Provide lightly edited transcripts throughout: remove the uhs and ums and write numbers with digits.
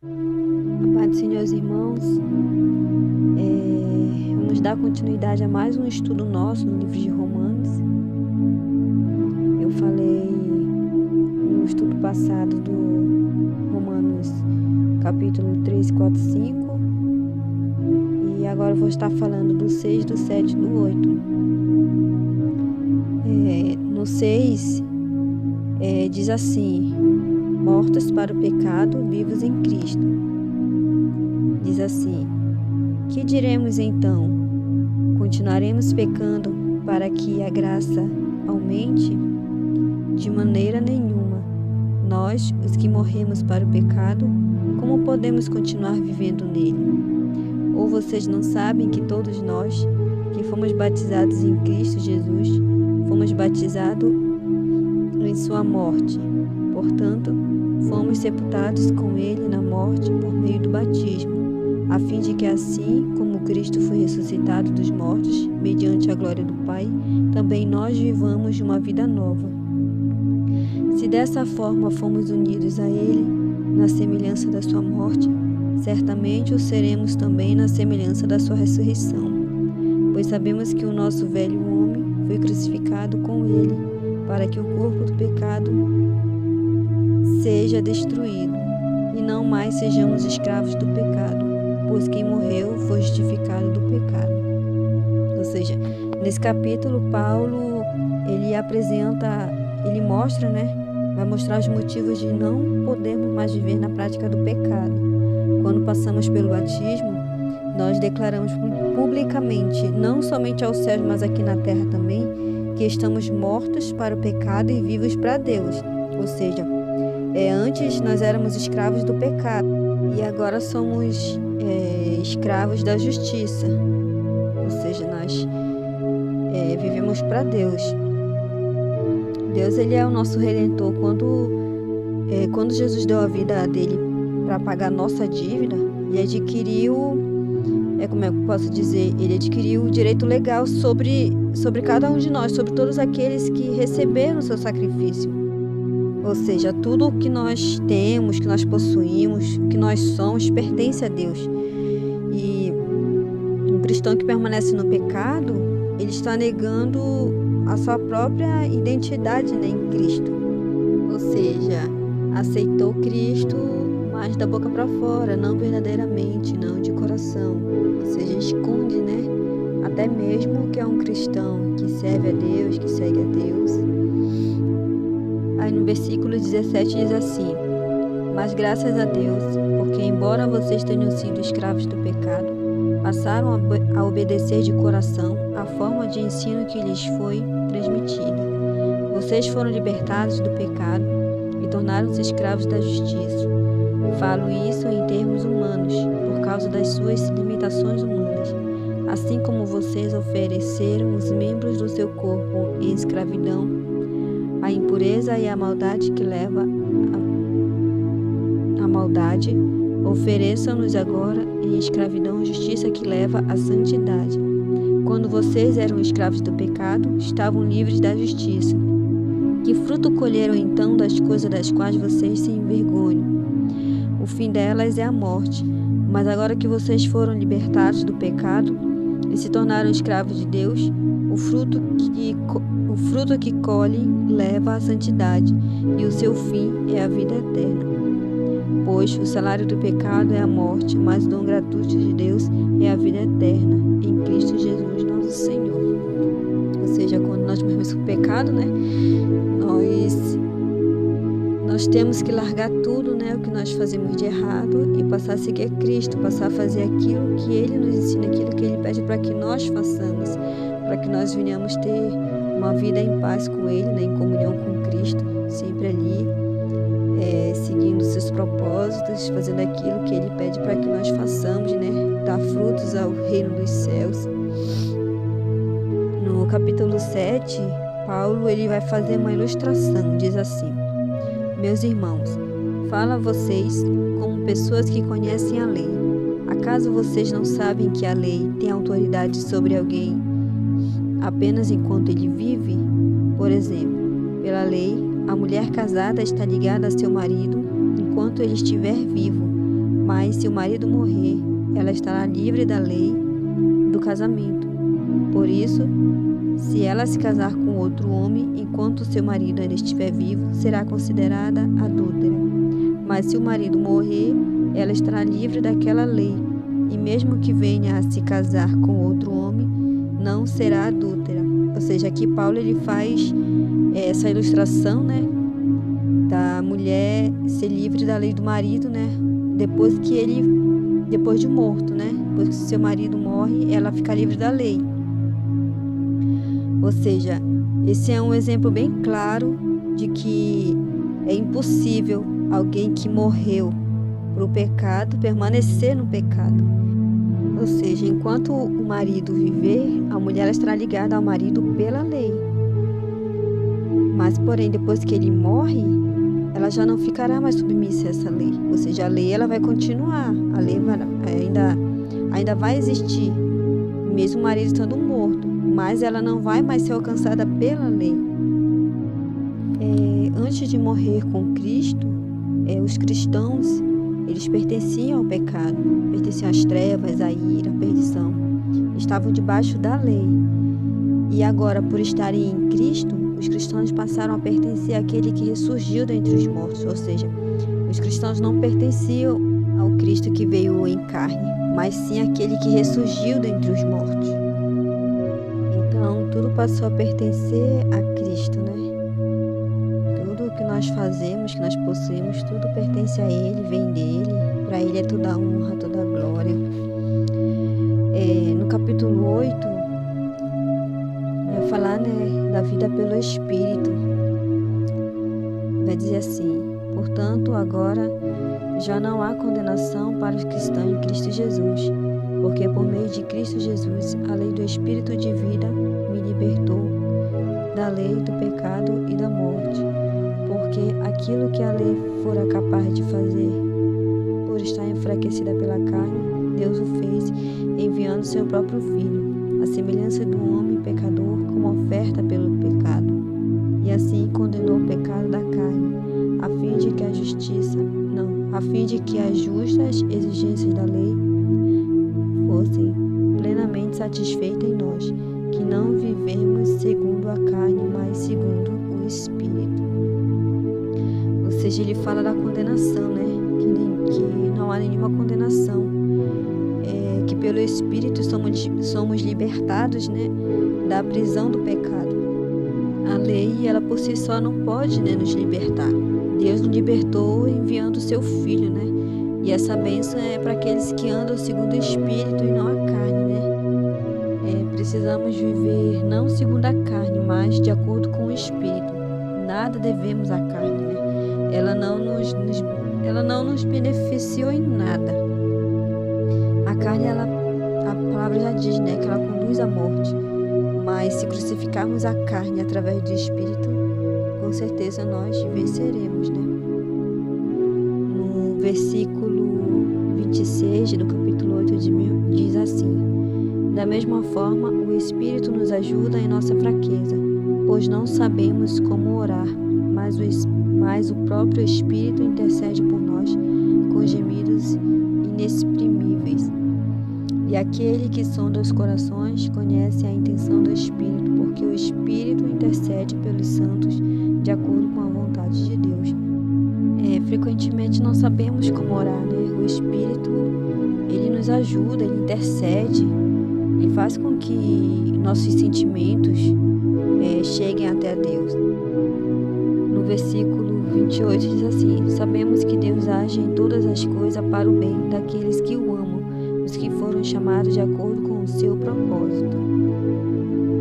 A paz do Senhor, irmãos. Vamos dar continuidade a mais um estudo nosso no livro de Romanos. Eu falei no estudo passado do Romanos capítulo 3, 4, 5. E agora eu vou estar falando do 6, do 7 e do 8. No 6, diz assim: mortos para o pecado, vivos em Cristo. Diz assim: que diremos então? Continuaremos pecando para que a graça aumente? De maneira nenhuma. Nós, os que morremos para o pecado, como podemos continuar vivendo nele? Ou vocês não sabem que todos nós, que fomos batizados em Cristo Jesus, fomos batizados em sua morte? Portanto, fomos sepultados com ele na morte por meio do batismo, a fim de que assim como Cristo foi ressuscitado dos mortos, mediante a glória do Pai, também nós vivamos uma vida nova. Se dessa forma fomos unidos a Ele, na semelhança da sua morte, certamente o seremos também na semelhança da sua ressurreição. Pois sabemos que o nosso velho homem foi crucificado com Ele, para que o corpo do pecado seja destruído, e não mais sejamos escravos do pecado, pois quem morreu foi justificado do pecado. Ou seja, nesse capítulo, Paulo, ele mostra, vai mostrar os motivos de não podermos mais viver na prática do pecado. Quando passamos pelo batismo, nós declaramos publicamente, não somente aos céus, mas aqui na terra também, que estamos mortos para o pecado e vivos para Deus. Ou seja, antes nós éramos escravos do pecado e agora somos escravos da justiça. Ou seja, nós vivemos para Deus. Deus, ele é o nosso Redentor. Quando Jesus deu a vida dele para pagar a nossa dívida, ele adquiriu, como eu posso dizer, ele adquiriu o direito legal sobre cada um de nós, sobre todos aqueles que receberam o seu sacrifício. Ou seja, tudo o que nós temos, que nós possuímos, que nós somos, pertence a Deus. E um cristão que permanece no pecado, ele está negando a sua própria identidade em Cristo. Ou seja, aceitou Cristo, mas da boca para fora, não verdadeiramente, não de coração. Ou seja, esconde, até mesmo que é um cristão que serve a Deus, que segue a Deus. Aí no versículo 17 diz assim: mas graças a Deus, porque embora vocês tenham sido escravos do pecado, passaram a obedecer de coração a forma de ensino que lhes foi transmitida. Vocês foram libertados do pecado e tornaram-se escravos da justiça. Falo isso em termos humanos, por causa das suas limitações humanas. Assim como vocês ofereceram os membros do seu corpo em escravidão, a impureza e a maldade que leva a maldade, ofereçam-nos agora em escravidão a justiça que leva à santidade. Quando vocês eram escravos do pecado, estavam livres da justiça. Que fruto colheram então das coisas das quais vocês se envergonham? O fim delas é a morte. Mas agora que vocês foram libertados do pecado e se tornaram escravos de Deus, o fruto que colhem leva à santidade, e o seu fim é a vida eterna. Pois o salário do pecado é a morte, mas o dom gratuito de Deus é a vida eterna, em Cristo Jesus nosso Senhor. Ou seja, quando nós morremos com o pecado, nós temos que largar tudo, o que nós fazemos de errado e passar a seguir a Cristo, passar a fazer aquilo que Ele nos ensina, aquilo que Ele pede para que nós façamos, para que nós venhamos ter uma vida em paz com Ele, em comunhão com Cristo, sempre ali, seguindo seus propósitos, fazendo aquilo que Ele pede para que nós façamos, dar frutos ao reino dos céus. No capítulo 7, Paulo ele vai fazer uma ilustração, diz assim: meus irmãos, falo a vocês como pessoas que conhecem a lei. Acaso vocês não sabem que a lei tem autoridade sobre alguém apenas enquanto ele vive? Por exemplo, pela lei, a mulher casada está ligada a seu marido enquanto ele estiver vivo, Mas se o marido morrer, ela estará livre da lei do casamento. Por isso, se ela se casar com outro homem enquanto seu marido ainda estiver vivo, será considerada adúltera. Mas se o marido morrer, ela estará livre daquela lei, e mesmo que venha a se casar com outro homem, não será adúltera. Ou seja, aqui Paulo ele faz essa ilustração, né, da mulher ser livre da lei do marido, né, depois de morto, né, depois que seu marido morre, ela fica livre da lei. Ou seja, esse é um exemplo bem claro de que é impossível alguém que morreu para o pecado permanecer no pecado. Ou seja, enquanto o marido viver, a mulher estará ligada ao marido pela lei. Mas, porém, depois que ele morre, ela já não ficará mais submissa a essa lei. Ou seja, a lei ela vai continuar, a lei ainda vai existir, mesmo o marido estando morto, mas ela não vai mais ser alcançada pela lei. Antes de morrer com Cristo, os cristãos eles pertenciam ao pecado, pertenciam às trevas, à ira, à perdição. Estavam debaixo da lei. E agora, por estarem em Cristo, os cristãos passaram a pertencer àquele que ressurgiu dentre os mortos. Ou seja, os cristãos não pertenciam ao Cristo que veio em carne, mas sim àquele que ressurgiu dentre os mortos. Então, tudo passou a pertencer a Cristo, né? Tudo que nós fazemos, que nós possuímos, tudo pertence a Ele, vem dEle. Para Ele é toda a honra, toda a glória. No capítulo 8, vai falar, né, da vida pelo Espírito. Vai dizer assim: portanto, agora já não há condenação para os que estão em Cristo Jesus, porque por meio de Cristo Jesus, a lei do Espírito de vida me libertou da lei do pecado e da morte. Porque aquilo que a lei fora capaz de fazer, por estar enfraquecida pela carne, Deus o fez, enviando seu próprio Filho, a semelhança do homem pecador, como oferta pelo pecado. E assim condenou o pecado da carne, a fim de que as justas exigências da lei fossem plenamente satisfeitas em nós, que não vivemos segundo a carne, mas segundo o Espírito. Ou seja, ele fala da condenação, né? Que não há nenhuma condenação, que pelo Espírito somos libertados, né, da prisão do pecado. A lei, ela por si só não pode, né, nos libertar. Deus nos libertou enviando o seu Filho, né? E essa bênção é para aqueles que andam segundo o Espírito e não a carne, né? Precisamos viver não segundo a carne, mas de acordo com o Espírito. Nada devemos à carne, né? Ela não nos beneficiou em nada. A carne, a palavra já diz, né, que ela conduz à morte. Mas se crucificarmos a carne através do Espírito, com certeza nós venceremos, né? No versículo 26 do capítulo 8 diz assim: da mesma forma, o Espírito nos ajuda em nossa fraqueza, pois não sabemos como orar, mas o próprio Espírito intercede por nós com gemidos inexprimíveis. E aquele que sonda os corações conhece a intenção do Espírito, porque o Espírito intercede pelos santos de acordo com a vontade de Deus. Frequentemente não sabemos como orar, né? O Espírito, ele nos ajuda, ele intercede, ele faz com que nossos sentimentos cheguem até Deus. No versículo 28 diz assim: sabemos que Deus age em todas as coisas para o bem daqueles que o amam, os que foram chamados de acordo com o seu propósito.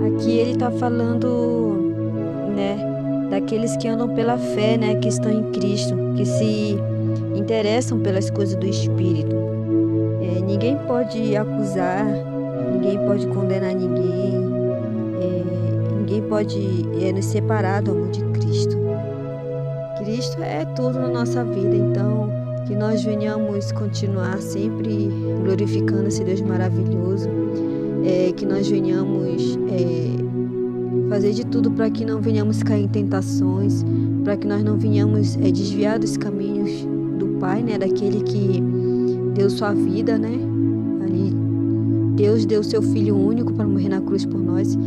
Aqui ele está falando, né, daqueles que andam pela fé, né, que estão em Cristo, que se interessam pelas coisas do Espírito. Ninguém pode acusar, ninguém pode condenar ninguém, ninguém pode nos separar do amor de Cristo. Cristo é tudo na nossa vida, então que nós venhamos continuar sempre glorificando esse Deus maravilhoso, que nós venhamos fazer de tudo para que não venhamos cair em tentações, para que nós não venhamos desviar dos caminhos do Pai, né, daquele que deu sua vida, né? Ali, Deus deu seu Filho único para morrer na cruz por nós,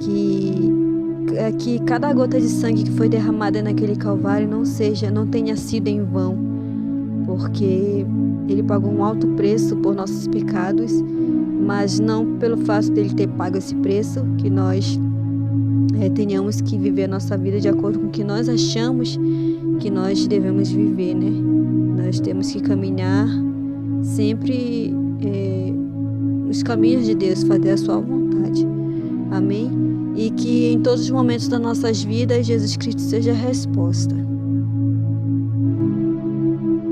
que cada gota de sangue que foi derramada naquele Calvário não tenha sido em vão, porque Ele pagou um alto preço por nossos pecados, mas não pelo fato dele ter pago esse preço, que nós tenhamos que viver a nossa vida de acordo com o que nós achamos que nós devemos viver, né? Nós temos que caminhar sempre nos caminhos de Deus, fazer a sua vontade. Amém? E que em todos os momentos das nossas vidas, Jesus Cristo seja a resposta.